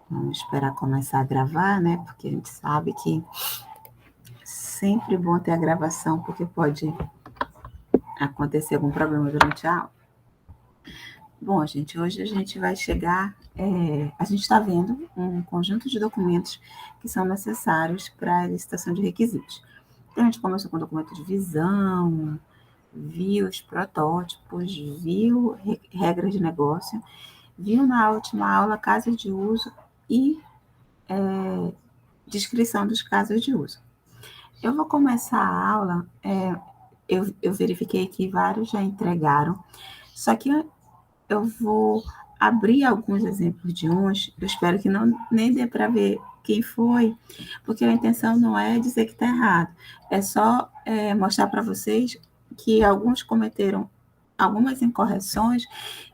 Vamos esperar começar a gravar, né? Porque a gente sabe que sempre bom ter a gravação, porque pode acontecer algum problema durante a aula. Bom, gente, hoje a gente vai chegar. A gente está vendo um conjunto de documentos que são necessários para a licitação de requisitos. Então, a gente começou com o documento de visão, viu os protótipos, viu regras de negócio, viu na última aula casos de uso e descrição dos casos de uso. Eu vou começar a aula, eu verifiquei que vários já entregaram, só que eu vou abrir alguns exemplos de uns, eu espero que não nem dê para ver quem foi, porque a intenção não é dizer que está errado, é só mostrar para vocês que alguns cometeram algumas incorreções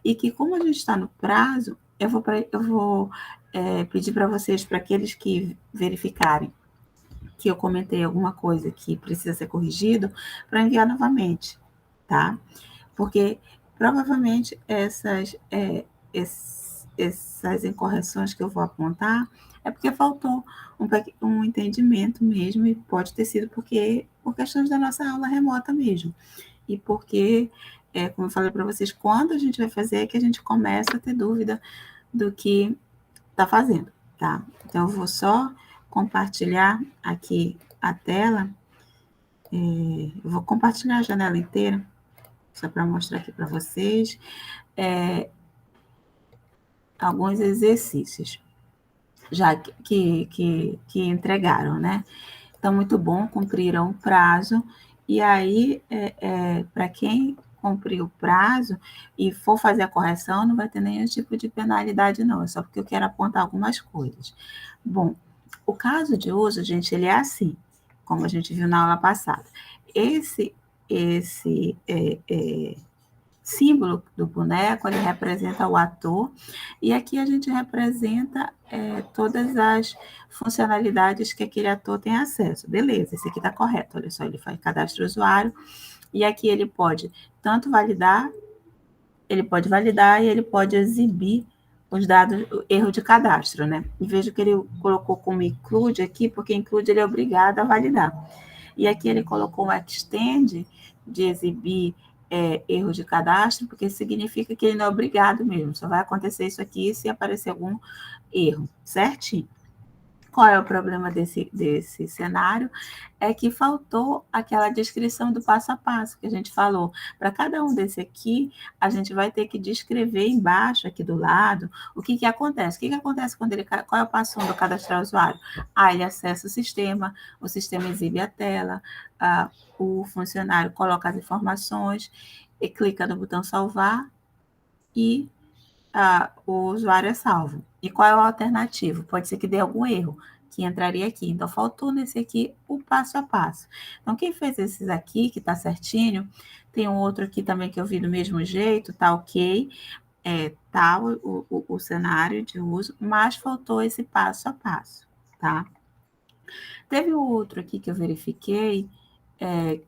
e que, como a gente está no prazo, eu vou pedir para vocês, para aqueles que verificarem que eu comentei alguma coisa que precisa ser corrigido, para enviar novamente, tá? Porque provavelmente essas incorreções que eu vou apontar é porque faltou um entendimento mesmo, e pode ter sido por questões da nossa aula remota mesmo. E porque, como eu falei para vocês, quando a gente vai fazer é que a gente começa a ter dúvida do que está fazendo, tá? Então, eu vou só compartilhar aqui a tela. Eu vou compartilhar a janela inteira, só para mostrar aqui para vocês alguns exercícios já que entregaram, né? Então, muito bom, cumpriram o prazo. E aí, para quem cumpriu o prazo e for fazer a correção, não vai ter nenhum tipo de penalidade, não. É só porque eu quero apontar algumas coisas. Bom, o caso de uso, gente, ele é assim, como a gente viu na aula passada. Esse símbolo do boneco, ele representa o ator, e aqui a gente representa todas as funcionalidades que aquele ator tem acesso. Beleza, esse aqui está correto, olha só, ele faz cadastro usuário, e aqui ele pode tanto validar, e ele pode exibir os dados, o erro de cadastro, né? E vejo que ele colocou como include aqui, porque include ele é obrigado a validar. E aqui ele colocou um extend de exibir erro de cadastro, porque significa que ele não é obrigado mesmo, só vai acontecer isso aqui se aparecer algum erro, certinho? Qual é o problema desse cenário? É que faltou aquela descrição do passo a passo que a gente falou. Para cada um desse aqui, a gente vai ter que descrever embaixo, aqui do lado, o que acontece. O que acontece quando ele... Qual é o passo 1 do cadastrar o usuário? Ele acessa o sistema exibe a tela, o funcionário coloca as informações, e clica no botão salvar e o usuário é salvo. E qual é o alternativo? Pode ser que dê algum erro, que entraria aqui. Então, faltou nesse aqui o passo a passo. Então, quem fez esses aqui, que está certinho, tem um outro aqui também que eu vi do mesmo jeito, tá ok, tá o cenário de uso, mas faltou esse passo a passo, tá? Teve um outro aqui que eu verifiquei,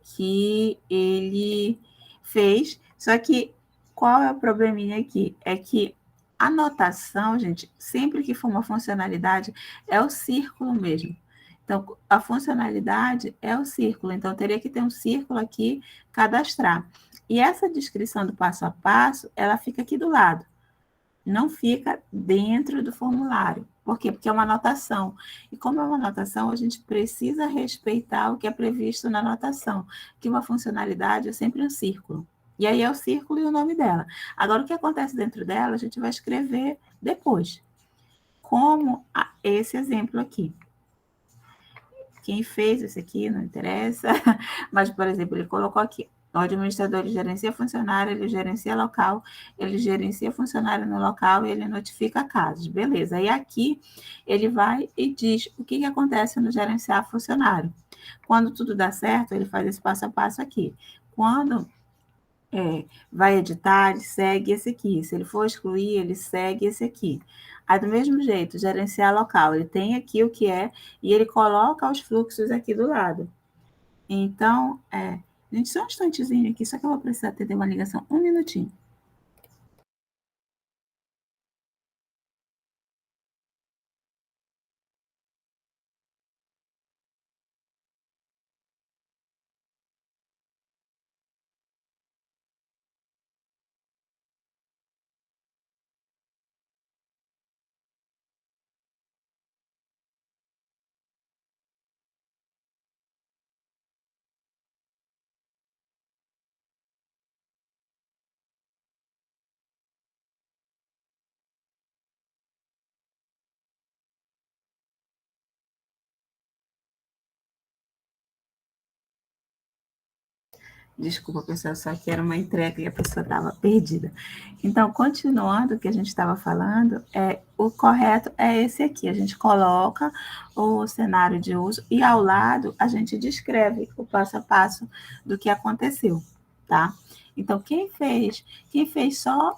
que ele fez, só que qual é o probleminha aqui? É que a notação, gente, sempre que for uma funcionalidade, é o círculo mesmo. Então, a funcionalidade é o círculo, então teria que ter um círculo aqui, cadastrar. E essa descrição do passo a passo, ela fica aqui do lado, não fica dentro do formulário. Por quê? Porque é uma anotação. E como é uma anotação, a gente precisa respeitar o que é previsto na anotação, que uma funcionalidade é sempre um círculo. E aí é o círculo e o nome dela. Agora, o que acontece dentro dela, a gente vai escrever depois. Como esse exemplo aqui. Quem fez esse aqui não interessa, mas, por exemplo, ele colocou aqui: o administrador ele gerencia funcionário, ele gerencia local, ele gerencia funcionário no local e ele notifica casos. Beleza. E aqui ele vai e diz o que acontece no gerenciar funcionário. Quando tudo dá certo, ele faz esse passo a passo aqui. Quando vai editar, ele segue esse aqui. Se ele for excluir, ele segue esse aqui. Aí, do mesmo jeito, gerenciar local, ele tem aqui o que é, e ele coloca os fluxos aqui do lado. Então, gente, só um instantezinho aqui, só que eu vou precisar atender uma ligação, um minutinho. Desculpa, pessoal, só que era uma entrega e a pessoa estava perdida. Então, continuando o que a gente estava falando, o correto é esse aqui. A gente coloca o cenário de uso e ao lado a gente descreve o passo a passo do que aconteceu, tá? Então, quem fez só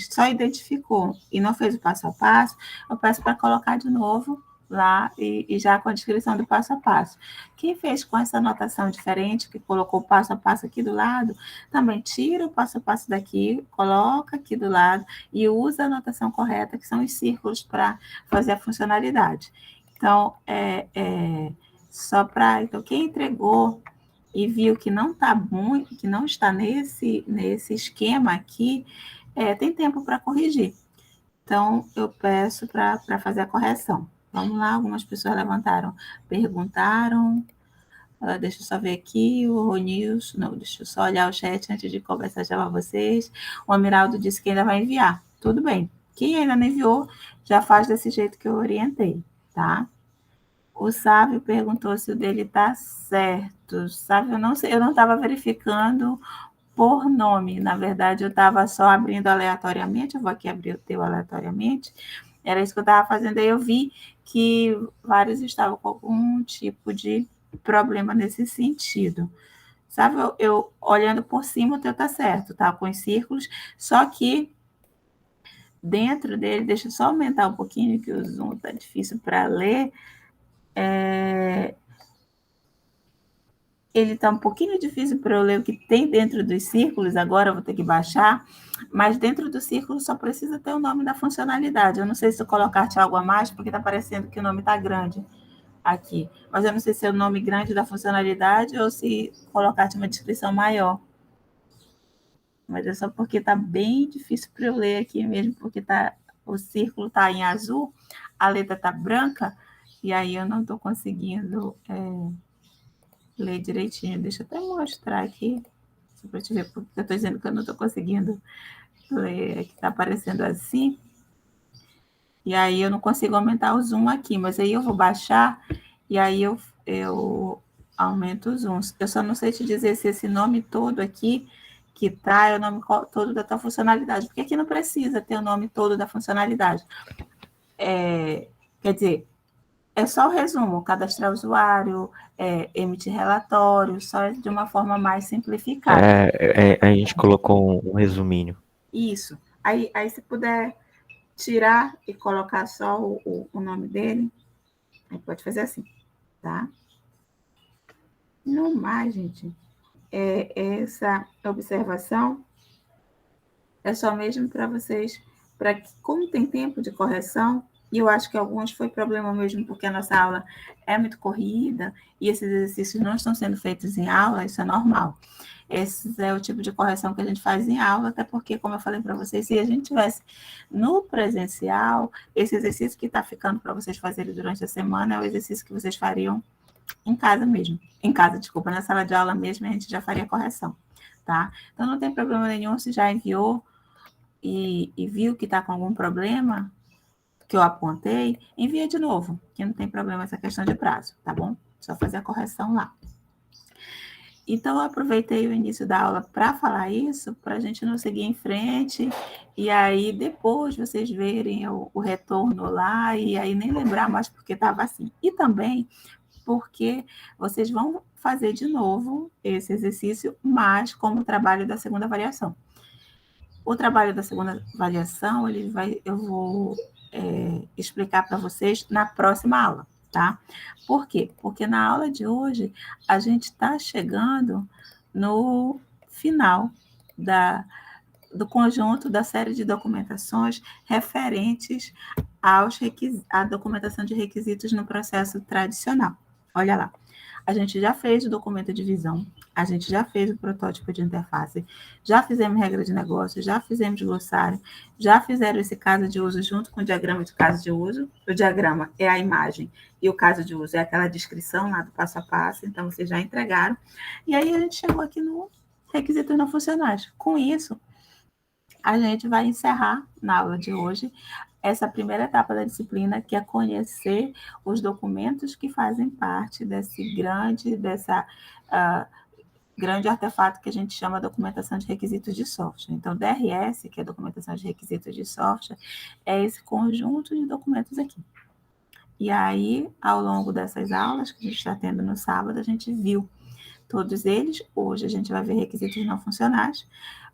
só identificou e não fez o passo a passo, eu peço para colocar de novo lá e já com a descrição do passo a passo. Quem fez com essa anotação diferente, que colocou o passo a passo aqui do lado, também tira o passo a passo daqui, coloca aqui do lado e usa a anotação correta, que são os círculos para fazer a funcionalidade. Então, só para. Então, quem entregou e viu que não está muito, que não está nesse esquema aqui, tem tempo para corrigir. Então, eu peço para fazer a correção. Vamos lá, algumas pessoas levantaram, perguntaram. Deixa eu só ver aqui, o Ronils, não, deixa eu só olhar o chat antes de conversar já com vocês. O Amiraldo disse que ainda vai enviar. Tudo bem. Quem ainda não enviou, já faz desse jeito que eu orientei, tá? O Sávio perguntou se o dele está certo. Sávio, eu não sei, eu não estava verificando por nome. Na verdade, eu estava só abrindo aleatoriamente. Eu vou aqui abrir o teu aleatoriamente. Era isso que eu estava fazendo. Aí eu vi que vários estavam com algum tipo de problema nesse sentido. Sabe, eu olhando por cima, o teu tá certo, tá? Com os círculos, só que dentro dele, deixa eu só aumentar um pouquinho, que o zoom tá difícil para ler. Ele está um pouquinho difícil para eu ler o que tem dentro dos círculos, agora eu vou ter que baixar, mas dentro do círculo só precisa ter o nome da funcionalidade. Eu não sei se eu colocar-te algo a mais, porque está parecendo que o nome está grande aqui, mas eu não sei se é o nome grande da funcionalidade ou se colocar-te uma descrição maior. Mas é só porque está bem difícil para eu ler aqui mesmo, porque o círculo está em azul, a letra está branca, e aí eu não estou conseguindo ler direitinho. Deixa eu até mostrar aqui, só para te ver, porque eu estou dizendo que eu não estou conseguindo ler, que está aparecendo assim. E aí eu não consigo aumentar o zoom aqui, mas aí eu vou baixar e aí eu aumento o zoom. Eu só não sei te dizer se esse nome todo aqui que tá é o nome todo da tua funcionalidade, porque aqui não precisa ter o nome todo da funcionalidade. Quer dizer, é só o resumo, cadastrar usuário, emitir relatório, só de uma forma mais simplificada. A gente colocou um resuminho. Isso. Aí se puder tirar e colocar só o nome dele, aí pode fazer assim, tá? No mais, gente, essa observação é só mesmo para vocês, para que, como tem tempo de correção, e eu acho que alguns foi problema mesmo, porque a nossa aula é muito corrida e esses exercícios não estão sendo feitos em aula, isso é normal. Esse é o tipo de correção que a gente faz em aula, até porque, como eu falei para vocês, se a gente tivesse no presencial, esse exercício que está ficando para vocês fazerem durante a semana é o exercício que vocês fariam em casa mesmo. Em casa, desculpa, na sala de aula mesmo, a gente já faria correção, tá? Então, não tem problema nenhum se já enviou e viu que está com algum problema que eu apontei, envia de novo, que não tem problema essa questão de prazo, tá bom? Só fazer a correção lá. Então, eu aproveitei o início da aula para falar isso, para a gente não seguir em frente, e aí depois vocês verem o retorno lá, e aí nem lembrar mais porque estava assim. E também porque vocês vão fazer de novo esse exercício, mas como trabalho da segunda variação. O trabalho da segunda variação, eu vou explicar para vocês na próxima aula, tá? Por quê? Porque na aula de hoje a gente está chegando no final do conjunto da série de documentações referentes à documentação de requisitos no processo tradicional. Olha lá. A gente já fez o documento de visão, a gente já fez o protótipo de interface, já fizemos regra de negócio, já fizemos glossário, já fizeram esse caso de uso junto com o diagrama de caso de uso. O diagrama é a imagem e o caso de uso é aquela descrição lá do passo a passo, então vocês já entregaram. E aí a gente chegou aqui no requisitos não funcionais. Com isso, a gente vai encerrar na aula de hoje essa primeira etapa da disciplina, que é conhecer os documentos que fazem parte dessa grande artefato que a gente chama documentação de requisitos de software. Então, DRS, que é documentação de requisitos de software, é esse conjunto de documentos aqui. E aí, ao longo dessas aulas que a gente está tendo no sábado, a gente viu todos eles. Hoje a gente vai ver requisitos não funcionais,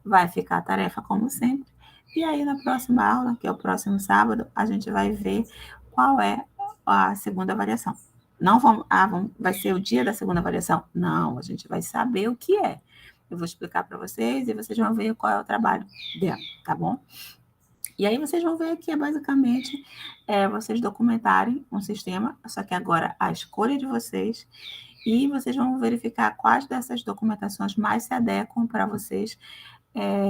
vai ficar a tarefa como sempre. E aí, na próxima aula, que é o próximo sábado, a gente vai ver qual é a segunda variação. Não vai ser o dia da segunda variação? Não, a gente vai saber o que é. Eu vou explicar para vocês e vocês vão ver qual é o trabalho dela, tá bom? E aí vocês vão ver que é basicamente vocês documentarem um sistema, só que agora a escolha de vocês, e vocês vão verificar quais dessas documentações mais se adequam para vocês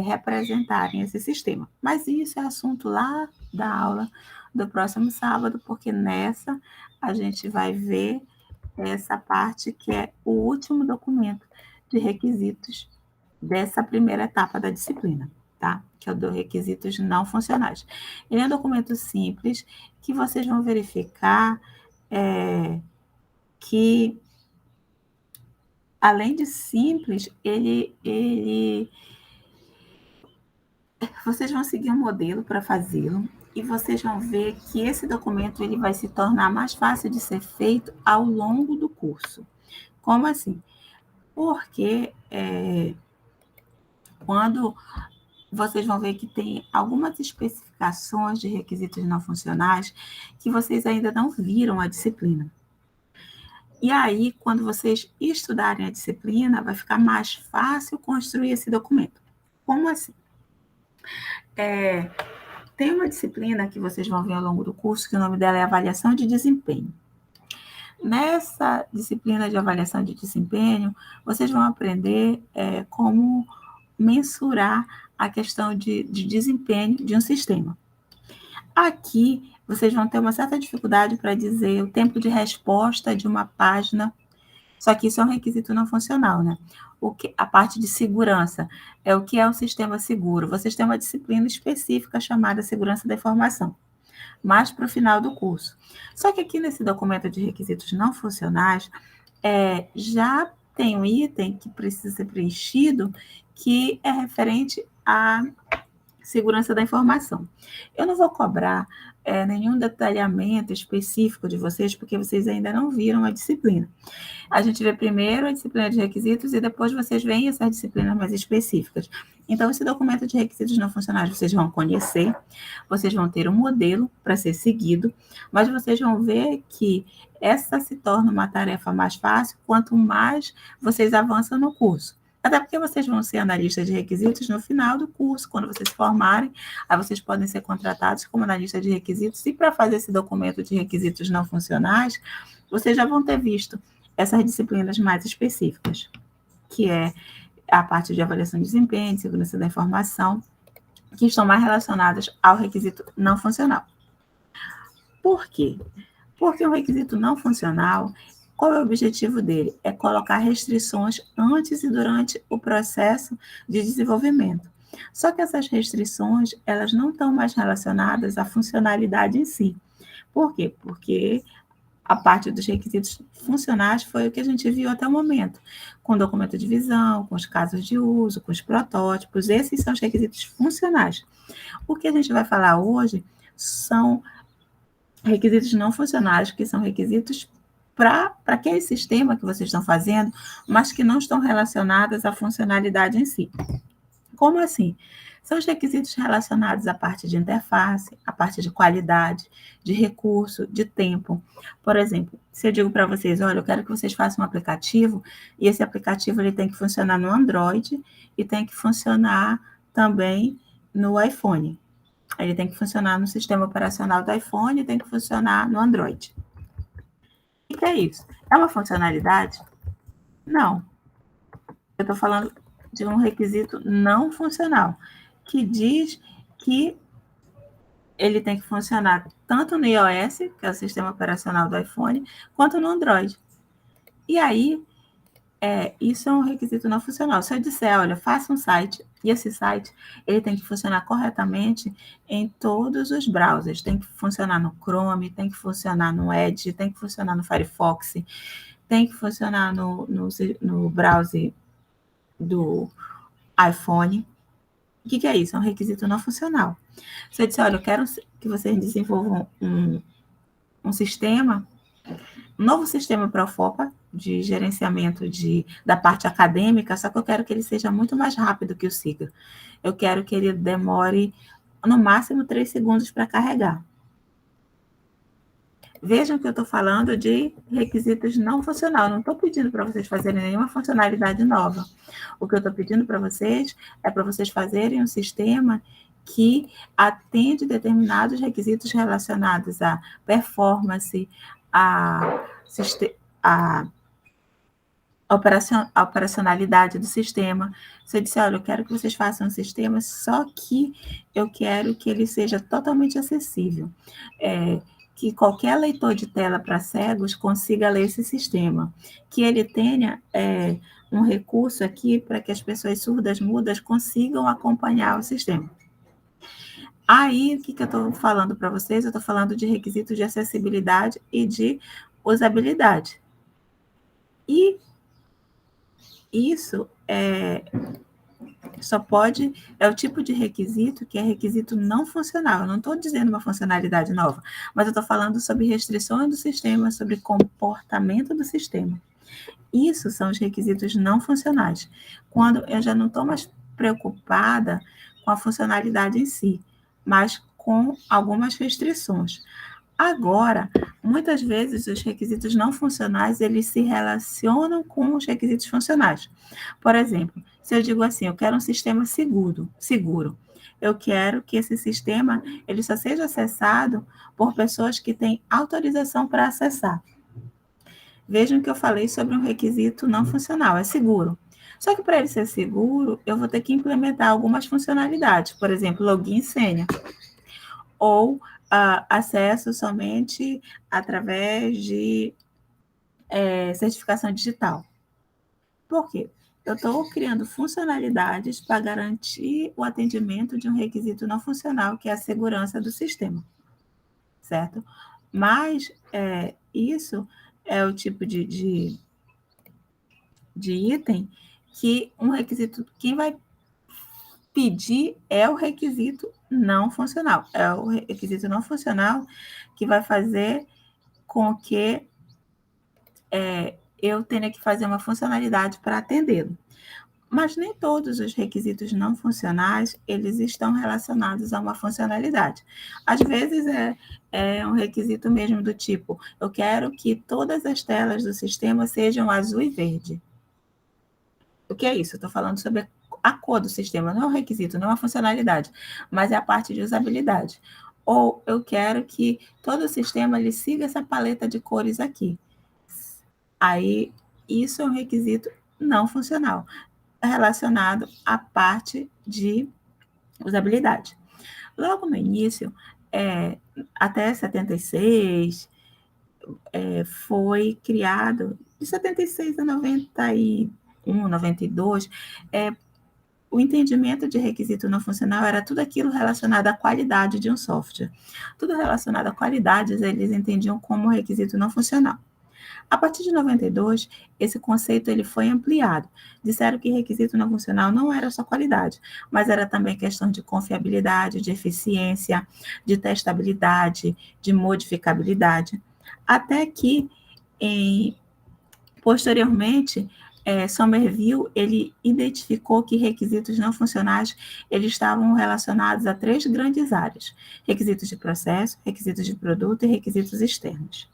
representarem esse sistema. Mas isso é assunto lá da aula do próximo sábado, porque nessa a gente vai ver essa parte que é o último documento de requisitos dessa primeira etapa da disciplina, tá? Que é o dos requisitos não funcionais. Ele é um documento simples que vocês vão verificar que, além de simples, vocês vão seguir um modelo para fazê-lo e vocês vão ver que esse documento ele vai se tornar mais fácil de ser feito ao longo do curso. Como assim? Porque quando vocês vão ver que tem algumas especificações de requisitos não funcionais que vocês ainda não viram a disciplina. E aí, quando vocês estudarem a disciplina, vai ficar mais fácil construir esse documento. Como assim? Tem uma disciplina que vocês vão ver ao longo do curso, que o nome dela é Avaliação de Desempenho. Nessa disciplina de avaliação de desempenho, vocês vão aprender como mensurar a questão de desempenho de um sistema. Aqui, vocês vão ter uma certa dificuldade para dizer o tempo de resposta de uma página, só que isso é um requisito não funcional, né? A parte de segurança é o que é um sistema seguro. Vocês têm uma disciplina específica chamada Segurança da Informação, mais para o final do curso. Só que aqui nesse documento de requisitos não funcionais, já tem um item que precisa ser preenchido, que é referente à segurança da informação. Eu não vou cobrar nenhum detalhamento específico de vocês, porque vocês ainda não viram a disciplina. A gente vê primeiro a disciplina de requisitos e depois vocês veem essas disciplinas mais específicas. Então, esse documento de requisitos não funcionais vocês vão conhecer, vocês vão ter um modelo para ser seguido, mas vocês vão ver que essa se torna uma tarefa mais fácil quanto mais vocês avançam no curso. Até porque vocês vão ser analistas de requisitos no final do curso, quando vocês se formarem, aí vocês podem ser contratados como analista de requisitos, e para fazer esse documento de requisitos não funcionais, vocês já vão ter visto essas disciplinas mais específicas, que é a parte de avaliação de desempenho, de segurança da informação, que estão mais relacionadas ao requisito não funcional. Por quê? Porque o requisito não funcional, qual é o objetivo dele? É colocar restrições antes e durante o processo de desenvolvimento. Só que essas restrições, elas não estão mais relacionadas à funcionalidade em si. Por quê? Porque a parte dos requisitos funcionais foi o que a gente viu até o momento, com documento de visão, com os casos de uso, com os protótipos, esses são os requisitos funcionais. O que a gente vai falar hoje são requisitos não funcionais, que são requisitos para aquele sistema que vocês estão fazendo, mas que não estão relacionados à funcionalidade em si. Como assim? São os requisitos relacionados à parte de interface, à parte de qualidade, de recurso, de tempo. Por exemplo, se eu digo para vocês, olha, eu quero que vocês façam um aplicativo, e esse aplicativo ele tem que funcionar no Android e tem que funcionar também no iPhone. Ele tem que funcionar no sistema operacional do iPhone e tem que funcionar no Android. O que é isso? É uma funcionalidade? Não. Eu estou falando de um requisito não funcional, que diz que ele tem que funcionar tanto no iOS, que é o sistema operacional do iPhone, quanto no Android. E aí, isso é um requisito não funcional. Se eu disser, olha, faça um site, e esse site ele tem que funcionar corretamente em todos os browsers, tem que funcionar no Chrome, tem que funcionar no Edge, tem que funcionar no Firefox, tem que funcionar no browser do iPhone. O que é isso? É um requisito não funcional. Se eu disser, olha, eu quero que vocês desenvolvam um sistema, um novo sistema para a UFOPA, de gerenciamento da parte acadêmica, só que eu quero que ele seja muito mais rápido que o SIGA. Eu quero que ele demore, no máximo, 3 segundos para carregar. Vejam que eu estou falando de requisitos não funcionais. Não estou pedindo para vocês fazerem nenhuma funcionalidade nova. O que eu estou pedindo para vocês é para vocês fazerem um sistema que atende determinados requisitos relacionados à performance, à operacionalidade do sistema. Se eu disser, olha, eu quero que vocês façam um sistema, só que eu quero que ele seja totalmente acessível. Que qualquer leitor de tela para cegos consiga ler esse sistema, que ele tenha um recurso aqui para que as pessoas surdas, mudas, consigam acompanhar o sistema. Aí, o que eu estou falando para vocês? Eu estou falando de requisitos de acessibilidade e de usabilidade. E isso só pode, é o tipo de requisito que é requisito não funcional. Eu não estou dizendo uma funcionalidade nova, mas eu estou falando sobre restrições do sistema, sobre comportamento do sistema. Isso são os requisitos não funcionais. Quando eu já não estou mais preocupada com a funcionalidade em si, mas com algumas restrições. Agora, muitas vezes os requisitos não funcionais, eles se relacionam com os requisitos funcionais. Por exemplo, se eu digo assim, eu quero um sistema seguro. Eu quero que esse sistema ele só seja acessado por pessoas que têm autorização para acessar. Vejam que eu falei sobre um requisito não funcional, é seguro. Só que para ele ser seguro, eu vou ter que implementar algumas funcionalidades, por exemplo, login e senha. Ou acesso somente através de certificação digital. Por quê? Eu estou criando funcionalidades para garantir o atendimento de um requisito não funcional, que é a segurança do sistema, certo? Mas isso é o tipo de item que um requisito, quem vai pedir é o requisito não funcional. É o requisito não funcional que vai fazer com que eu tenha que fazer uma funcionalidade para atendê-lo. Mas nem todos os requisitos não funcionais, eles estão relacionados a uma funcionalidade. Às vezes é um requisito mesmo do tipo, eu quero que todas as telas do sistema sejam azul e verde. O que é isso? Eu estou falando sobre a cor do sistema, não é um requisito, não é uma funcionalidade, mas é a parte de usabilidade. Ou eu quero que todo o sistema ele siga essa paleta de cores aqui. Aí, isso é um requisito não funcional, relacionado à parte de usabilidade. Logo no início, até 76, foi criado, de 76 a 91, 92, o entendimento de requisito não funcional era tudo aquilo relacionado à qualidade de um software. Tudo relacionado à qualidade, eles entendiam como requisito não funcional. A partir de 92, esse conceito ele foi ampliado. Disseram que requisito não funcional não era só qualidade, mas era também questão de confiabilidade, de eficiência, de testabilidade, de modificabilidade. Até que, posteriormente, Somerville ele identificou que requisitos não funcionais eles estavam relacionados a 3 grandes áreas: requisitos de processo, requisitos de produto e requisitos externos.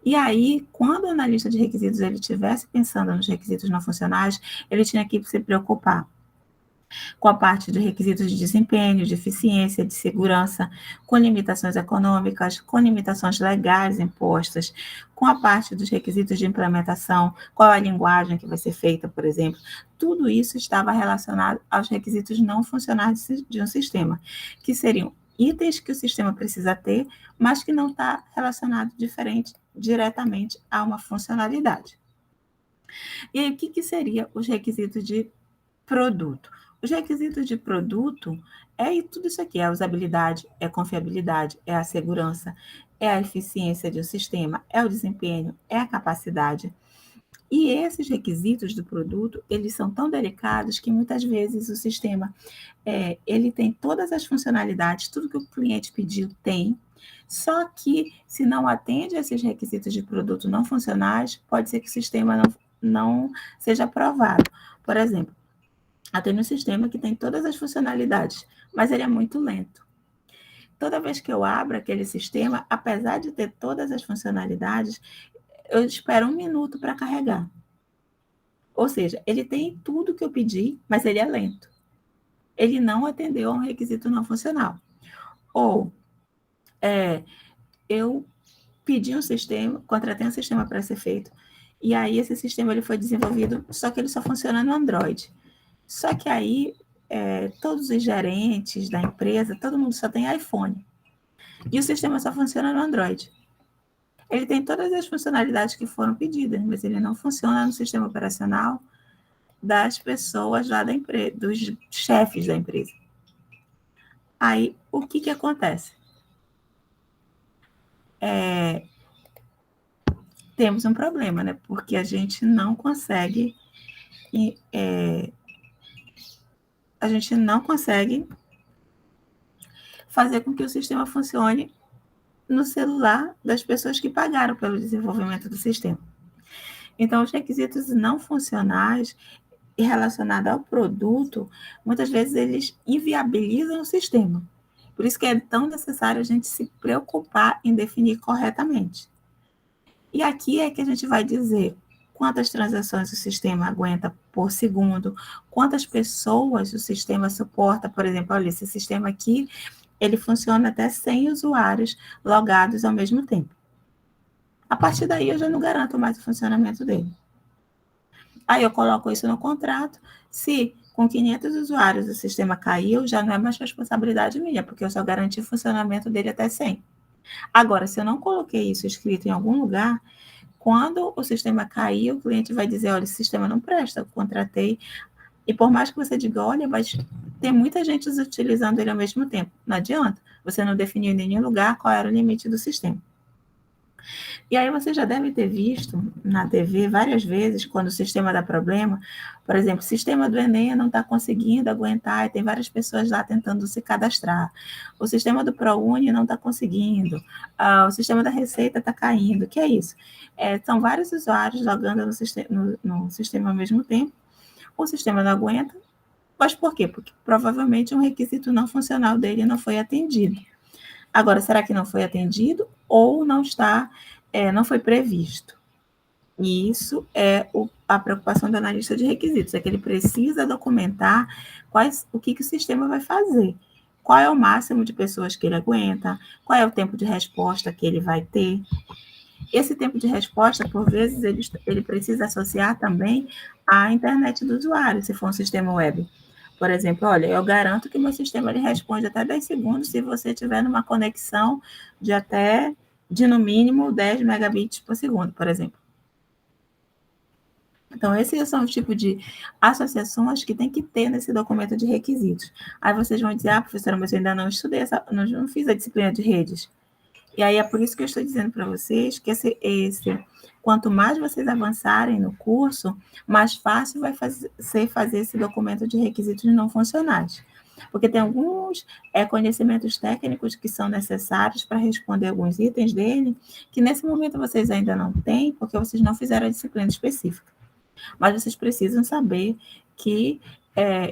E aí, quando o analista de requisitos ele estivesse pensando nos requisitos não funcionais, ele tinha que se preocupar com a parte de requisitos de desempenho, de eficiência, de segurança, com limitações econômicas, com limitações legais impostas, com a parte dos requisitos de implementação, qual a linguagem que vai ser feita, por exemplo. Tudo isso estava relacionado aos requisitos não funcionais de um sistema, que seriam itens que o sistema precisa ter, mas que não está relacionado diretamente a uma funcionalidade. E aí, o que seria os requisitos de produto? Os requisitos de produto tudo isso aqui, é a usabilidade, é a confiabilidade, é a segurança, é a eficiência de um sistema, é o desempenho, é a capacidade. E esses requisitos do produto, eles são tão delicados que muitas vezes o sistema, ele tem todas as funcionalidades, tudo que o cliente pediu tem, só que se não atende a esses requisitos de produto não funcionais, pode ser que o sistema não seja aprovado. Por exemplo, eu tenho um sistema que tem todas as funcionalidades, mas ele é muito lento. Toda vez que eu abro aquele sistema, apesar de ter todas as funcionalidades, eu espero 1 minuto para carregar. Ou seja, ele tem tudo que eu pedi, mas ele é lento. Ele não atendeu a um requisito não funcional. Ou eu pedi um sistema, contratei um sistema para ser feito, e aí esse sistema ele foi desenvolvido, só que ele só funciona no Android. Só que aí todos os gerentes da empresa, todo mundo só tem iPhone. E o sistema só funciona no Android. Ele tem todas as funcionalidades que foram pedidas, mas ele não funciona no sistema operacional das pessoas lá da empresa, dos chefes da empresa. Aí, o que acontece? Temos um problema, né? Porque a gente não consegue fazer com que o sistema funcione no celular das pessoas que pagaram pelo desenvolvimento do sistema. Então, os requisitos não funcionais relacionados ao produto, muitas vezes eles inviabilizam o sistema. Por isso que é tão necessário a gente se preocupar em definir corretamente. E aqui é que a gente vai dizer quantas transações o sistema aguenta por segundo, quantas pessoas o sistema suporta. Por exemplo, olha, esse sistema aqui, ele funciona até 100 usuários logados ao mesmo tempo. A partir daí, eu já não garanto mais o funcionamento dele. Aí eu coloco isso no contrato. Se com 500 usuários o sistema caiu, já não é mais responsabilidade minha, porque eu só garanti o funcionamento dele até 100. Agora, se eu não coloquei isso escrito em algum lugar, quando o sistema cair, o cliente vai dizer, olha, esse sistema não presta, eu contratei. E por mais que você diga, olha, mas tem muita gente utilizando ele ao mesmo tempo. Não adianta, você não definiu em nenhum lugar qual era o limite do sistema. E aí você já deve ter visto na TV várias vezes, quando o sistema dá problema, por exemplo, o sistema do Enem não está conseguindo aguentar, e tem várias pessoas lá tentando se cadastrar. O sistema do ProUni não está conseguindo, o sistema da Receita está caindo. O que é isso? São vários usuários logando no sistema ao mesmo tempo, o sistema não aguenta, mas por quê? Porque provavelmente um requisito não funcional dele não foi atendido. Agora, será que não foi atendido ou não foi previsto? E isso é a preocupação do analista de requisitos, é que ele precisa documentar o que o sistema vai fazer. Qual é o máximo de pessoas que ele aguenta, qual é o tempo de resposta que ele vai ter. Esse tempo de resposta, por vezes, ele precisa associar também à internet do usuário, se for um sistema web. Por exemplo, olha, eu garanto que meu sistema ele responde até 10 segundos se você tiver numa conexão de no mínimo 10 megabits por segundo, por exemplo. Então, esses são os tipos de associações que tem que ter nesse documento de requisitos. Aí vocês vão dizer, professora, mas eu ainda não estudei, não fiz a disciplina de redes. E aí é por isso que eu estou dizendo para vocês que quanto mais vocês avançarem no curso, mais fácil vai ser fazer esse documento de requisitos não funcionais. Porque tem alguns conhecimentos técnicos que são necessários para responder alguns itens dele, que nesse momento vocês ainda não têm, porque vocês não fizeram a disciplina específica. Mas vocês precisam saber que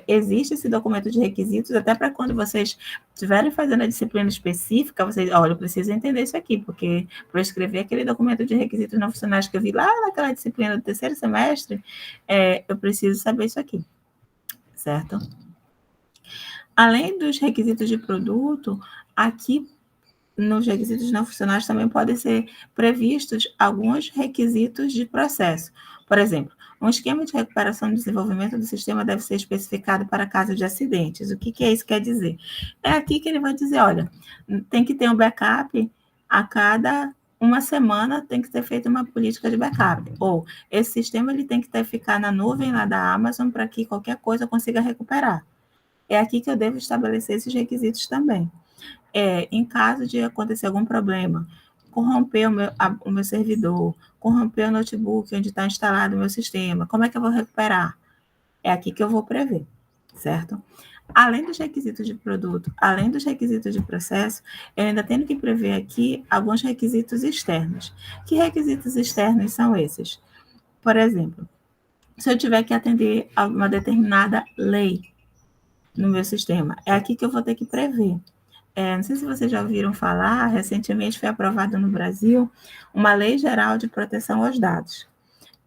existe esse documento de requisitos, até para quando vocês estiverem fazendo a disciplina específica, vocês, olha, eu preciso entender isso aqui, porque para eu escrever aquele documento de requisitos não funcionais que eu vi lá naquela disciplina do terceiro semestre, eu preciso saber isso aqui, certo? Além dos requisitos de produto, aqui nos requisitos não funcionais também podem ser previstos alguns requisitos de processo. Por exemplo, um esquema de recuperação e desenvolvimento do sistema deve ser especificado para casos de acidentes. O que isso quer dizer? É aqui que ele vai dizer, olha, tem que ter um backup a cada uma semana, tem que ter feito uma política de backup. Ou esse sistema ele tem que ficar na nuvem lá da Amazon para que qualquer coisa eu consiga recuperar. É aqui que eu devo estabelecer esses requisitos também. Em caso de acontecer algum problema, corromper o meu servidor, corromper o notebook onde está instalado o meu sistema, como é que eu vou recuperar? É aqui que eu vou prever, certo? Além dos requisitos de produto, além dos requisitos de processo, eu ainda tenho que prever aqui alguns requisitos externos. Que requisitos externos são esses? Por exemplo, se eu tiver que atender a uma determinada lei no meu sistema, é aqui que eu vou ter que prever. Não sei se vocês já ouviram falar, recentemente foi aprovada no Brasil uma Lei Geral de Proteção aos Dados,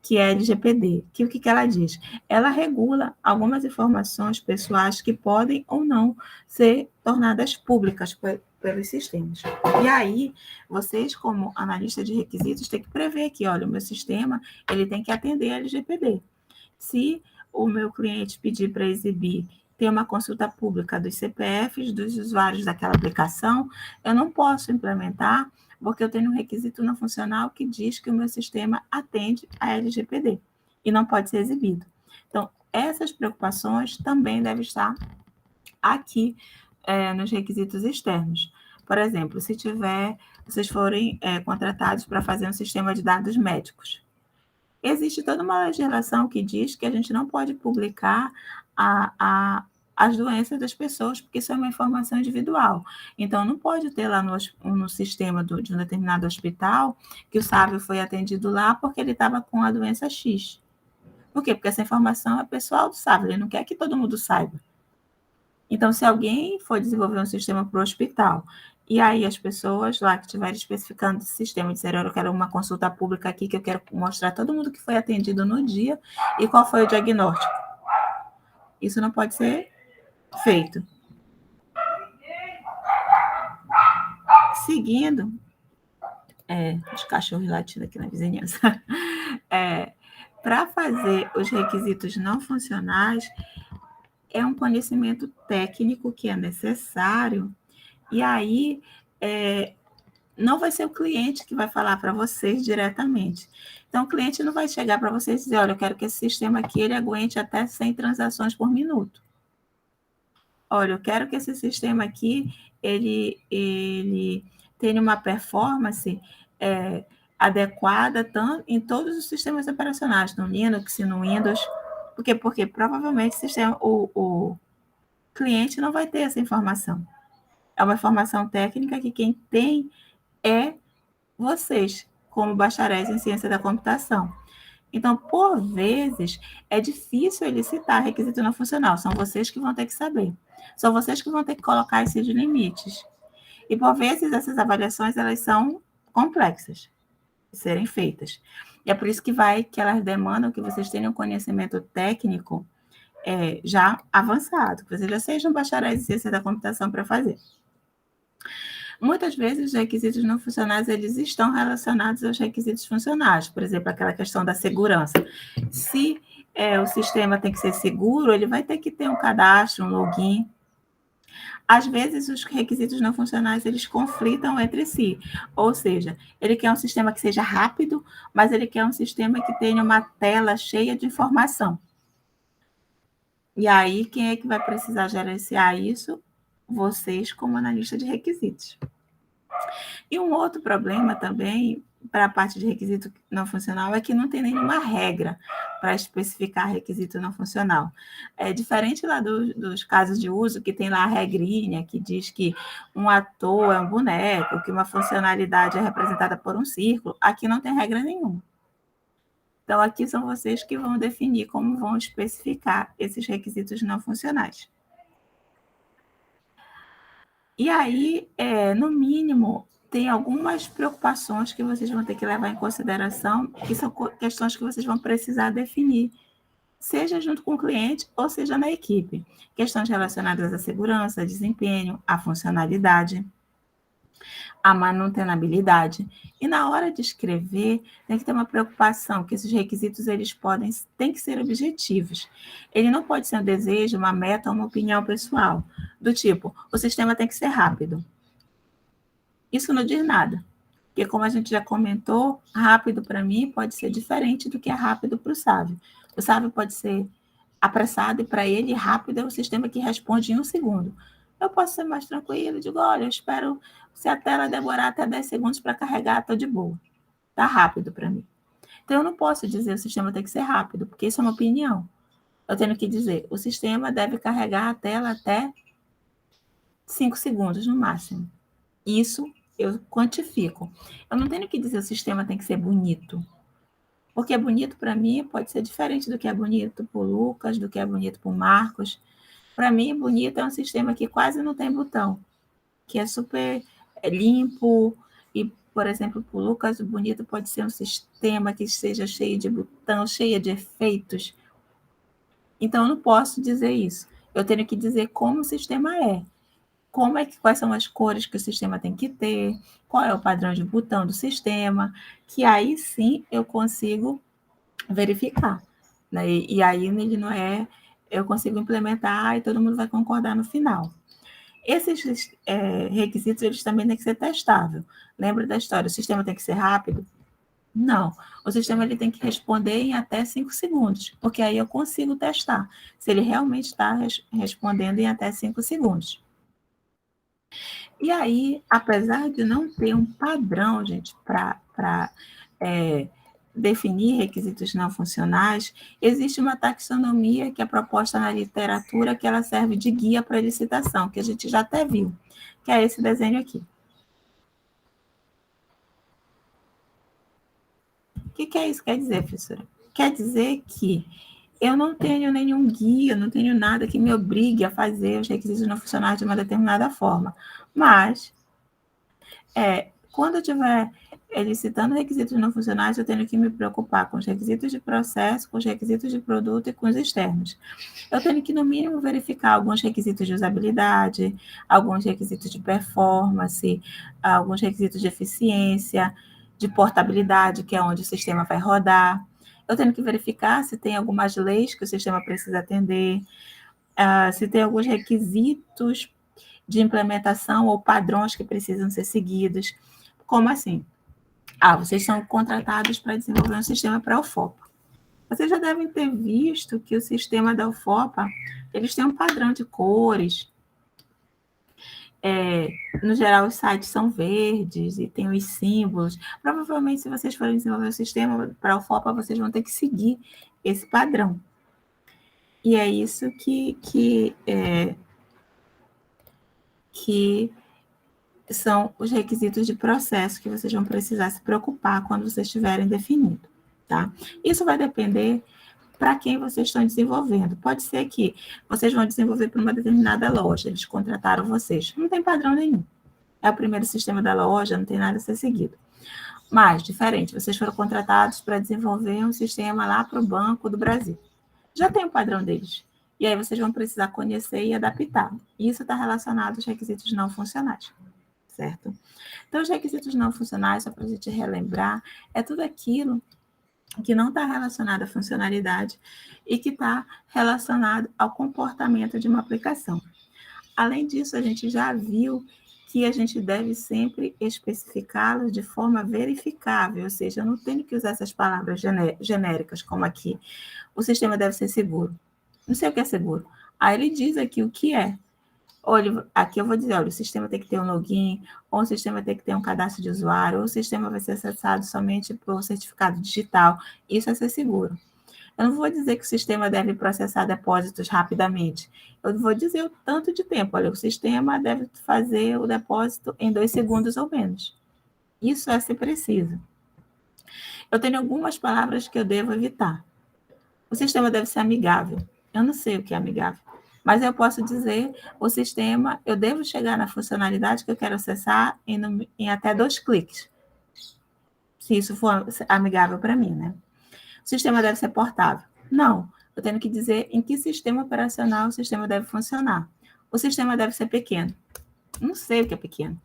que é a LGPD. O que ela diz? Ela regula algumas informações pessoais que podem ou não ser tornadas públicas pelos sistemas. E aí, vocês, como analista de requisitos, têm que prever que, olha, o meu sistema ele tem que atender a LGPD. Se o meu cliente pedir para exibir ter uma consulta pública dos CPFs dos usuários daquela aplicação, eu não posso implementar, porque eu tenho um requisito não funcional que diz que o meu sistema atende a LGPD e não pode ser exibido. Então, essas preocupações também devem estar aqui nos requisitos externos. Por exemplo, se vocês forem contratados para fazer um sistema de dados médicos, existe toda uma legislação que diz que a gente não pode publicar as doenças das pessoas, porque isso é uma informação individual. Então, não pode ter lá no sistema de um determinado hospital que o Sávio foi atendido lá porque ele estava com a doença X. Por quê? Porque essa informação é pessoal do Sávio, ele não quer que todo mundo saiba. Então, se alguém for desenvolver um sistema para o hospital, e aí as pessoas lá que estiverem especificando esse sistema disseram, eu quero uma consulta pública aqui, que eu quero mostrar todo mundo que foi atendido no dia e qual foi o diagnóstico. Isso não pode ser feito. Seguindo, os cachorros latindo aqui na vizinhança, para fazer os requisitos não funcionais, é um conhecimento técnico que é necessário, e aí não vai ser o cliente que vai falar para vocês diretamente. Então, o cliente não vai chegar para vocês e dizer, olha, eu quero que esse sistema aqui ele aguente até 100 transações por minuto. Olha, eu quero que esse sistema aqui ele tenha uma performance adequada em todos os sistemas operacionais, no Linux e no Windows. Porque provavelmente o cliente não vai ter essa informação. É uma informação técnica que quem tem é vocês, como bacharéis em ciência da computação. Então, por vezes, é difícil ele citar requisito não funcional. São vocês que vão ter que saber. São vocês que vão ter que colocar esses limites. E, por vezes, essas avaliações elas são complexas de serem feitas. E é por isso que elas demandam que vocês tenham conhecimento técnico já avançado, que vocês já sejam bacharéis em ciência da computação para fazer. Muitas vezes, os requisitos não funcionais eles estão relacionados aos requisitos funcionais, por exemplo, aquela questão da segurança. Se o sistema tem que ser seguro, ele vai ter que ter um cadastro, um login. Às vezes, os requisitos não funcionais eles conflitam entre si, ou seja, ele quer um sistema que seja rápido, mas ele quer um sistema que tenha uma tela cheia de informação. E aí, quem é que vai precisar gerenciar isso? Vocês, como analista de requisitos. E um outro problema também, para a parte de requisito não funcional, é que não tem nenhuma regra para especificar requisito não funcional. É diferente lá dos casos de uso, que tem lá a regrinha, que diz que um ator é um boneco, que uma funcionalidade é representada por um círculo. Aqui não tem regra nenhuma. Então, aqui são vocês que vão definir como vão especificar esses requisitos não funcionais. E aí, no mínimo, tem algumas preocupações que vocês vão ter que levar em consideração, que são questões que vocês vão precisar definir, seja junto com o cliente ou seja na equipe. Questões relacionadas à segurança, desempenho, à funcionalidade, a manutenabilidade. E na hora de escrever, tem que ter uma preocupação, que esses requisitos têm que ser objetivos. Ele não pode ser um desejo, uma meta ou uma opinião pessoal, do tipo, o sistema tem que ser rápido. Isso não diz nada, porque como a gente já comentou, rápido para mim pode ser diferente do que é rápido para o Sávio. O Sávio pode ser apressado e para ele rápido é o sistema que responde em 1 segundo. eu posso ser mais tranquilo, digo, olha, eu espero, se a tela demorar até 10 segundos para carregar, estou de boa. Está rápido para mim. Então, eu não posso dizer o sistema tem que ser rápido, porque isso é uma opinião. Eu tenho que dizer, o sistema deve carregar a tela até 5 segundos no máximo. Isso eu quantifico. Eu não tenho que dizer o sistema tem que ser bonito. Porque bonito para mim pode ser diferente do que é bonito para o Lucas, do que é bonito para o Marcos. Para mim, bonito é um sistema que quase não tem botão, que é super limpo. E, por exemplo, para o Lucas, o bonito pode ser um sistema que seja cheio de botão, cheio de efeitos. Então, eu não posso dizer isso. Eu tenho que dizer como o sistema é. Quais são as cores que o sistema tem que ter, qual é o padrão de botão do sistema, que aí sim eu consigo verificar. Né? E aí ele não é, eu consigo implementar e todo mundo vai concordar no final. Esses requisitos, eles também têm que ser testáveis. Lembra da história, o sistema tem que ser rápido? Não, o sistema ele tem que responder em até 5 segundos, porque aí eu consigo testar se ele realmente está respondendo em até 5 segundos. E aí, apesar de não ter um padrão, gente, para definir requisitos não funcionais, existe uma taxonomia que é proposta na literatura, que ela serve de guia para licitação, que a gente já até viu, que é esse desenho aqui. O que é isso? Quer dizer, professora? Quer dizer que eu não tenho nenhum guia, não tenho nada que me obrigue a fazer os requisitos não funcionais de uma determinada forma. Mas, quando eu estiver licitando requisitos não funcionais, eu tenho que me preocupar com os requisitos de processo, com os requisitos de produto e com os externos. Eu tenho que, no mínimo, verificar alguns requisitos de usabilidade, alguns requisitos de performance, alguns requisitos de eficiência, de portabilidade, que é onde o sistema vai rodar. Eu tenho que verificar se tem algumas leis que o sistema precisa atender, se tem alguns requisitos de implementação ou padrões que precisam ser seguidos. Como assim? Vocês são contratados para desenvolver um sistema para a UFOPA. Vocês já devem ter visto que o sistema da UFOPA, eles têm um padrão de cores. No geral, os sites são verdes e tem os símbolos. Provavelmente, se vocês forem desenvolver um sistema para a UFOPA, vocês vão ter que seguir esse padrão. E é isso que são os requisitos de processo que vocês vão precisar se preocupar quando vocês estiverem definindo, tá? Isso vai depender para quem vocês estão desenvolvendo. Pode ser que vocês vão desenvolver para uma determinada loja, eles contrataram vocês. Não tem padrão nenhum. É o primeiro sistema da loja, não tem nada a ser seguido. Mas, diferente, vocês foram contratados para desenvolver um sistema lá para o Banco do Brasil. Já tem o padrão deles. E aí vocês vão precisar conhecer e adaptar. Isso está relacionado aos requisitos não funcionais. Certo? Então, os requisitos não funcionais, só para a gente relembrar, é tudo aquilo que não está relacionado à funcionalidade e que está relacionado ao comportamento de uma aplicação. Além disso, a gente já viu que a gente deve sempre especificá-los de forma verificável, ou seja, eu não tenho que usar essas palavras genéricas, como aqui. O sistema deve ser seguro. Não sei o que é seguro. Aí ele diz aqui o que é. Olha, aqui eu vou dizer, olha, o sistema tem que ter um login, ou o sistema tem que ter um cadastro de usuário, ou o sistema vai ser acessado somente por certificado digital. Isso é ser seguro. Eu não vou dizer que o sistema deve processar depósitos rapidamente. Eu vou dizer o tanto de tempo. Olha, o sistema deve fazer o depósito em 2 segundos ou menos. Isso é ser preciso. Eu tenho algumas palavras que eu devo evitar. O sistema deve ser amigável. Eu não sei o que é amigável. Mas eu posso dizer, o sistema, eu devo chegar na funcionalidade que eu quero acessar em até 2 cliques. Se isso for amigável para mim, né? O sistema deve ser portável. Não, eu tenho que dizer em que sistema operacional o sistema deve funcionar. O sistema deve ser pequeno. Não sei o que é pequeno.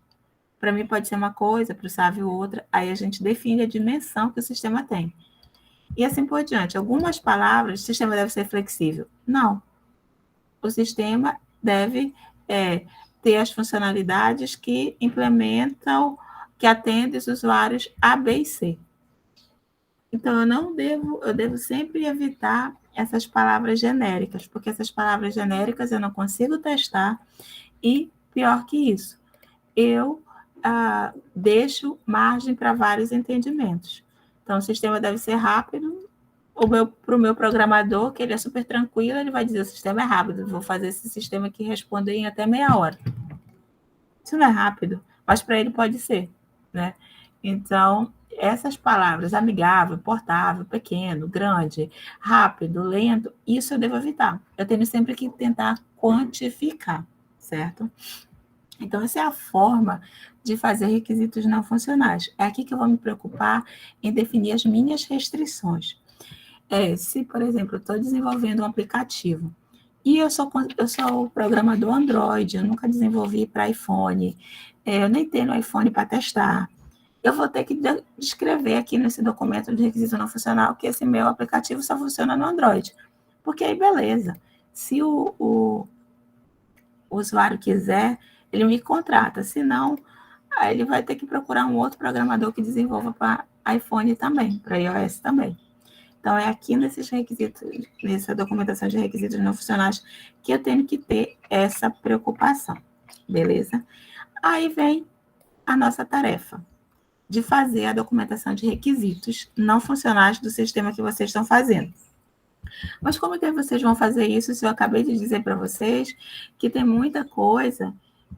Para mim pode ser uma coisa, para o Sávio outra. Aí a gente define a dimensão que o sistema tem. E assim por diante. Algumas palavras, o sistema deve ser flexível. Não. O sistema deve ter as funcionalidades que implementam, que atendem os usuários A, B e C. Então, eu devo sempre evitar essas palavras genéricas, porque essas palavras genéricas eu não consigo testar e pior que isso, eu deixo margem para vários entendimentos. Então, o sistema deve ser rápido. Para o meu programador, que ele é super tranquilo, ele vai dizer: o sistema é rápido, vou fazer esse sistema aqui responder em até meia hora. Isso não é rápido, mas para ele pode ser, né? Então, essas palavras, amigável, portável, pequeno, grande, rápido, lento, isso eu devo evitar. Eu tenho sempre que tentar quantificar, certo? Então, essa é a forma de fazer requisitos não funcionais. É aqui que eu vou me preocupar em definir as minhas restrições. Se, por exemplo, eu estou desenvolvendo um aplicativo e eu sou programador Android, eu nunca desenvolvi para iPhone, eu nem tenho iPhone para testar, eu vou ter que descrever aqui nesse documento de requisito não funcional que esse meu aplicativo só funciona no Android. Porque aí, beleza. Se o usuário quiser, ele me contrata. Se não, aí ele vai ter que procurar um outro programador que desenvolva para iPhone também, para iOS também. Então, é aqui nesses requisitos, nessa documentação de requisitos não funcionais, que eu tenho que ter essa preocupação, beleza? Aí vem a nossa tarefa de fazer a documentação de requisitos não funcionais do sistema que vocês estão fazendo. Mas como é que vocês vão fazer isso se eu acabei de dizer para vocês que tem muita coisa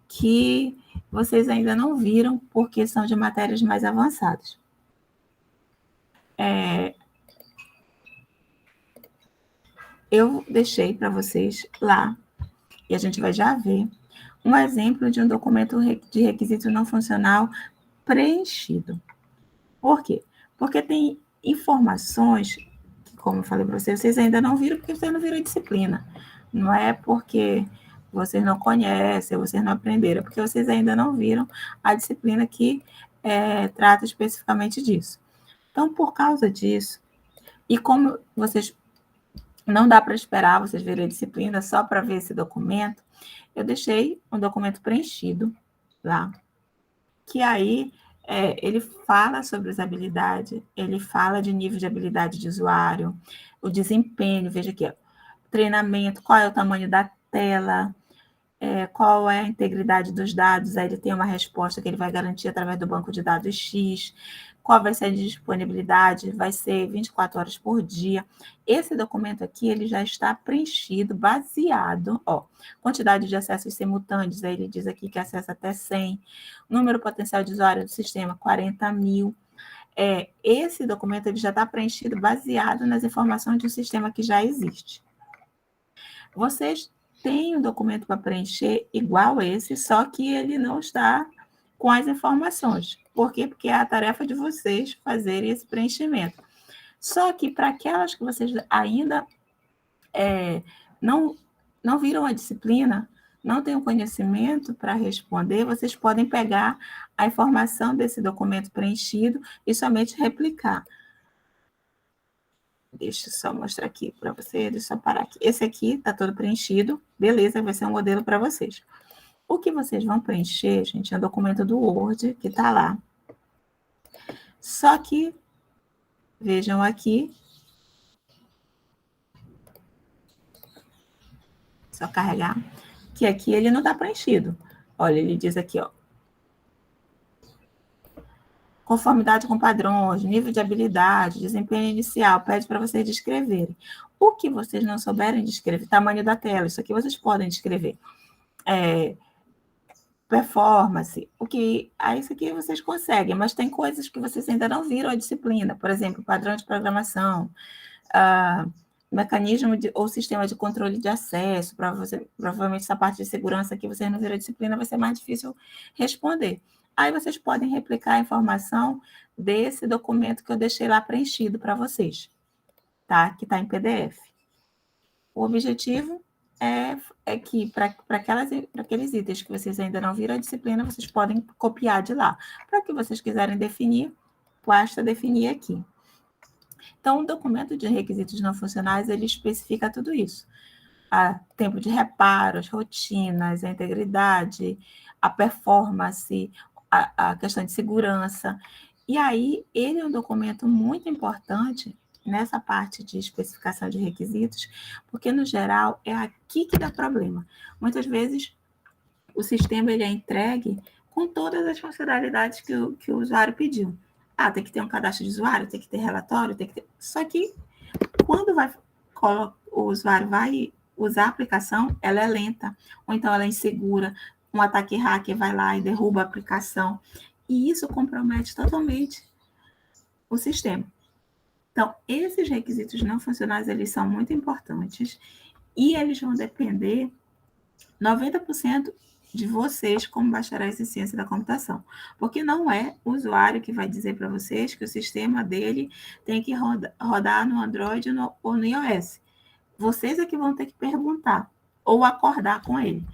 que vocês ainda não viram porque são de matérias mais avançadas? Eu deixei para vocês lá, e a gente vai já ver, um exemplo de um documento de requisito não funcional preenchido. Por quê? Porque tem informações que, como eu falei para vocês ainda não viram porque vocês não viram a disciplina. Não é porque vocês não conhecem, vocês não aprenderam, é porque vocês ainda não viram a disciplina que trata especificamente disso. Então, por causa disso, e como vocês não dá para esperar vocês verem a disciplina só para ver esse documento, eu deixei um documento preenchido lá, que aí ele fala sobre usabilidade, ele fala de nível de habilidade de usuário, o desempenho, veja aqui, treinamento, qual é o tamanho da tela, qual é a integridade dos dados, aí ele tem uma resposta que ele vai garantir através do banco de dados X, qual vai ser a disponibilidade, vai ser 24 horas por dia. Esse documento aqui, ele já está preenchido, baseado, quantidade de acessos simultâneos, aí ele diz aqui que acessa até 100, número potencial de usuário do sistema, 40 mil. Esse documento ele já está preenchido baseado nas informações de um sistema que já existe. Vocês têm um documento para preencher igual a esse, só que ele não está com as informações. Por quê? Porque é a tarefa de vocês fazerem esse preenchimento. Só que para aquelas que vocês ainda não viram a disciplina, não têm o conhecimento para responder, vocês podem pegar a informação desse documento preenchido e somente replicar. Deixa eu só mostrar aqui para vocês, deixa eu só parar aqui. Esse aqui está todo preenchido, beleza, vai ser um modelo para vocês. O que vocês vão preencher, gente, é o documento do Word que está lá. Só que, vejam aqui, só carregar, que aqui ele não está preenchido. Olha, ele diz aqui, conformidade com padrões, nível de habilidade, desempenho inicial, pede para vocês descreverem. O que vocês não souberem descrever, tamanho da tela, isso aqui vocês podem descrever. Performance, isso aqui vocês conseguem, mas tem coisas que vocês ainda não viram a disciplina, por exemplo, padrão de programação, mecanismo ou sistema de controle de acesso, provavelmente essa parte de segurança que vocês não viram a disciplina vai ser mais difícil responder. Aí vocês podem replicar a informação desse documento que eu deixei lá preenchido para vocês, tá? Que está em PDF. O objetivo é que, para aqueles itens que vocês ainda não viram a disciplina, vocês podem copiar de lá. Para que vocês quiserem definir, basta definir aqui. Então, o documento de requisitos não funcionais, ele especifica tudo isso. Tempo de reparo, as rotinas, a integridade, a performance, a questão de segurança. E aí, ele é um documento muito importante nessa parte de especificação de requisitos, porque, no geral, é aqui que dá problema. Muitas vezes, o sistema ele é entregue com todas as funcionalidades que o usuário pediu. Ah, tem que ter um cadastro de usuário, tem que ter relatório, tem que ter... Só que quando o usuário vai usar a aplicação, ela é lenta, ou então ela é insegura, um ataque hacker vai lá e derruba a aplicação, e isso compromete totalmente o sistema. Então, esses requisitos não funcionais, eles são muito importantes, e eles vão depender 90% de vocês como bacharéis em ciência da computação, porque não é o usuário que vai dizer para vocês que o sistema dele tem que rodar no Android ou no iOS. Vocês é que vão ter que perguntar ou acordar com ele.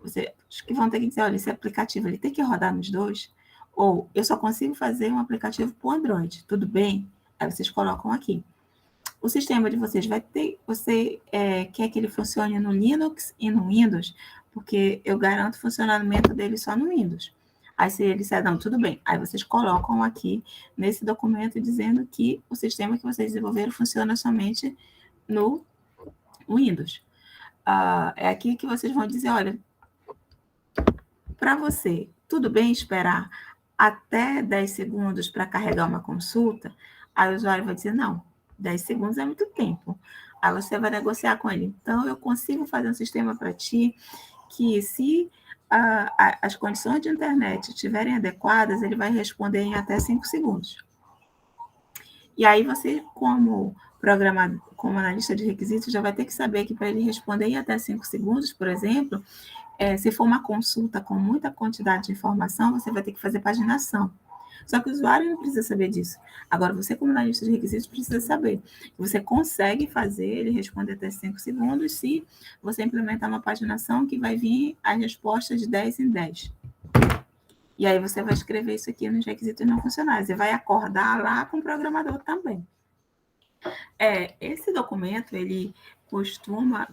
Vocês que vão ter que dizer, olha, esse aplicativo ele tem que rodar nos dois, ou eu só consigo fazer um aplicativo para o Android, tudo bem? Aí vocês colocam aqui. O sistema de vocês vai ter, você quer que ele funcione no Linux e no Windows, porque eu garanto o funcionamento dele só no Windows. Aí se ele disser, não, tudo bem. Aí vocês colocam aqui nesse documento dizendo que o sistema que vocês desenvolveram funciona somente no Windows. É aqui que vocês vão dizer, olha, para você, tudo bem esperar até 10 segundos para carregar uma consulta? Aí o usuário vai dizer, não, 10 segundos é muito tempo. Aí você vai negociar com ele. Então, eu consigo fazer um sistema para ti que, se as condições de internet estiverem adequadas, ele vai responder em até 5 segundos. E aí você, como programador, como analista de requisitos, já vai ter que saber que para ele responder em até 5 segundos, por exemplo, se for uma consulta com muita quantidade de informação, você vai ter que fazer paginação. Só que o usuário não precisa saber disso. Agora, você, como analista de requisitos, precisa saber. Você consegue fazer ele responder até 5 segundos se você implementar uma paginação que vai vir a resposta de 10 em 10. E aí você vai escrever isso aqui nos requisitos não funcionais. E vai acordar lá com o programador também. Esse documento, ele costuma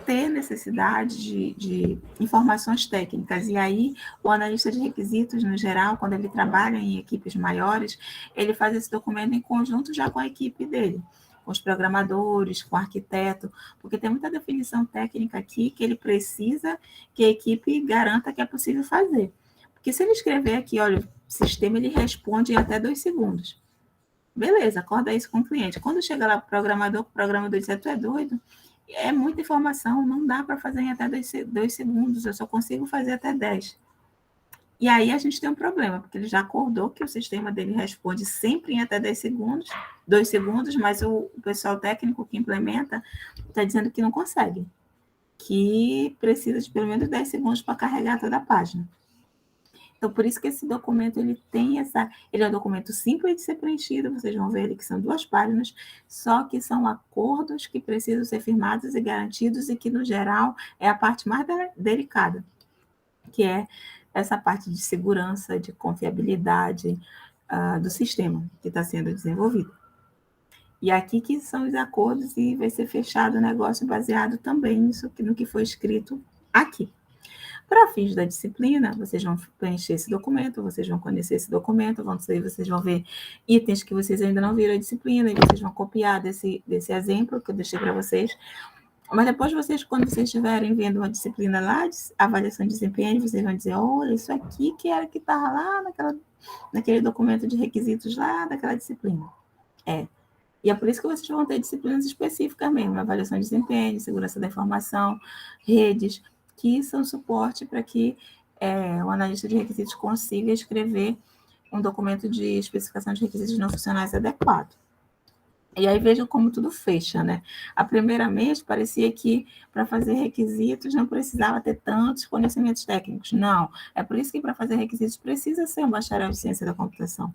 ter necessidade de informações técnicas, e aí o analista de requisitos, no geral, quando ele trabalha em equipes maiores, ele faz esse documento em conjunto já com a equipe dele, com os programadores, com o arquiteto, porque tem muita definição técnica aqui que ele precisa que a equipe garanta que é possível fazer. Porque se ele escrever aqui, olha, o sistema ele responde em até 2 segundos. Beleza, acorda isso com o cliente. Quando chega lá para o programador diz, tu é doido? É muita informação, não dá para fazer em até 2 segundos, eu só consigo fazer até 10. E aí a gente tem um problema, porque ele já acordou que o sistema dele responde sempre em até 10 segundos, 2 segundos, mas o pessoal técnico que implementa está dizendo que não consegue, que precisa de pelo menos 10 segundos para carregar toda a página. Então, por isso que esse documento, ele é um documento simples de ser preenchido, vocês vão ver ali que são 2 páginas, só que são acordos que precisam ser firmados e garantidos, e que, no geral, é a parte mais delicada, que é essa parte de segurança, de confiabilidade do sistema que está sendo desenvolvido. E aqui que são os acordos, e vai ser fechado o negócio baseado também no que foi escrito aqui. Para fins da disciplina, vocês vão preencher esse documento, vocês vão conhecer esse documento, vocês vão ver itens que vocês ainda não viram a disciplina, e vocês vão copiar desse exemplo que eu deixei para vocês. Mas depois quando vocês estiverem vendo uma disciplina lá, de avaliação de desempenho, vocês vão dizer, olha, isso aqui que era que estava lá naquele documento de requisitos lá daquela disciplina. E é por isso que vocês vão ter disciplinas específicas mesmo, avaliação de desempenho, segurança da informação, redes, que são suporte para que o analista de requisitos consiga escrever um documento de especificação de requisitos não funcionais adequado. E aí vejam como tudo fecha, né? Primeiramente, parecia que para fazer requisitos não precisava ter tantos conhecimentos técnicos. Não, é por isso que para fazer requisitos precisa ser um bacharel de ciência da computação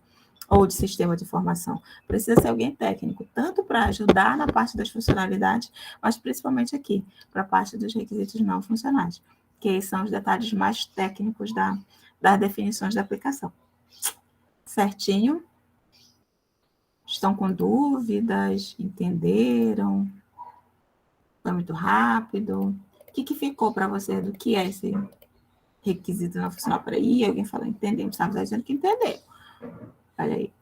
ou de sistema de informação. Precisa ser alguém técnico, tanto para ajudar na parte das funcionalidades, mas principalmente aqui, para a parte dos requisitos não funcionais, que são os detalhes mais técnicos das definições da aplicação. Certinho? Estão com dúvidas? Entenderam? Foi muito rápido? O que ficou para você do que é esse requisito não funcional? Por aí, alguém falou, entendemos, estava dizendo que entendeu. Olha aí.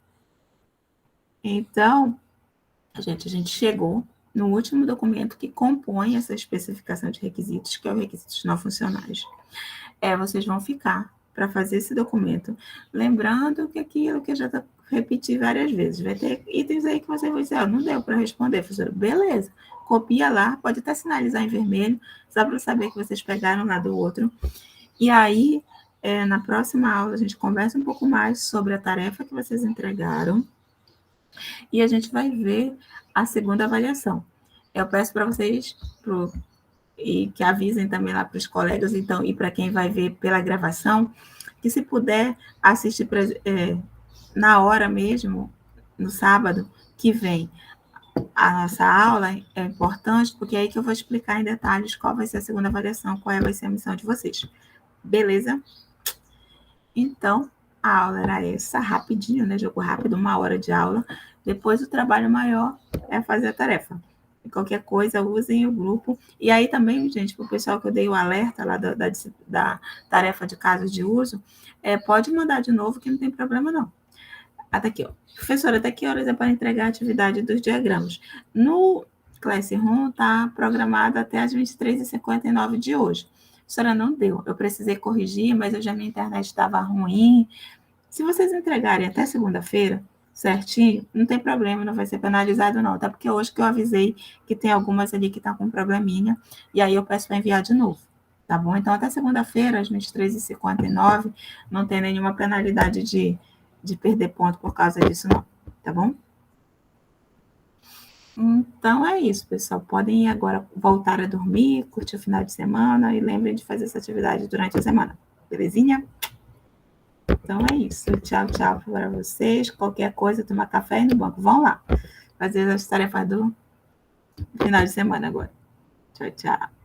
Então, a gente chegou no último documento que compõe essa especificação de requisitos, que é o requisitos não funcionais. Vocês vão ficar para fazer esse documento, lembrando que aquilo que eu já repeti várias vezes, vai ter itens aí que você vai dizer, não deu para responder, professora. Beleza, copia lá, pode até sinalizar em vermelho, só para saber que vocês pegaram lá do outro. E aí, na próxima aula, a gente conversa um pouco mais sobre a tarefa que vocês entregaram e a gente vai ver a segunda avaliação. Eu peço para vocês e que avisem também lá para os colegas, então, e para quem vai ver pela gravação, que se puder assistir na hora mesmo, no sábado que vem, a nossa aula é importante, porque é aí que eu vou explicar em detalhes qual vai ser a segunda avaliação, qual vai ser a missão de vocês. Beleza? Então, a aula era essa, rapidinho, né? Jogo rápido, 1 hora de aula. Depois, o trabalho maior é fazer a tarefa. Qualquer coisa, usem o grupo. E aí também, gente, para o pessoal que eu dei o alerta lá da tarefa de casos de uso, pode mandar de novo, que não tem problema, não. Até aqui, ó. Professora, até que horas é para entregar a atividade dos diagramas? No Classroom está programada até as 23h59 de hoje. Professora, não deu. Eu precisei corrigir, mas hoje a minha internet estava ruim. Se vocês entregarem até segunda-feira, certinho, não tem problema, não vai ser penalizado, não. Até porque hoje que eu avisei que tem algumas ali que estão com probleminha, e aí eu peço para enviar de novo. Tá bom? Então, até segunda-feira, às 23h59, não tem nenhuma penalidade de perder ponto por causa disso, não. Tá bom? Então, é isso, pessoal. Podem agora voltar a dormir, curtir o final de semana e lembrem de fazer essa atividade durante a semana. Belezinha? Então, é isso. Tchau, tchau para vocês. Qualquer coisa, tomar café no banco. Vão lá fazer as tarefas do final de semana agora. Tchau, tchau.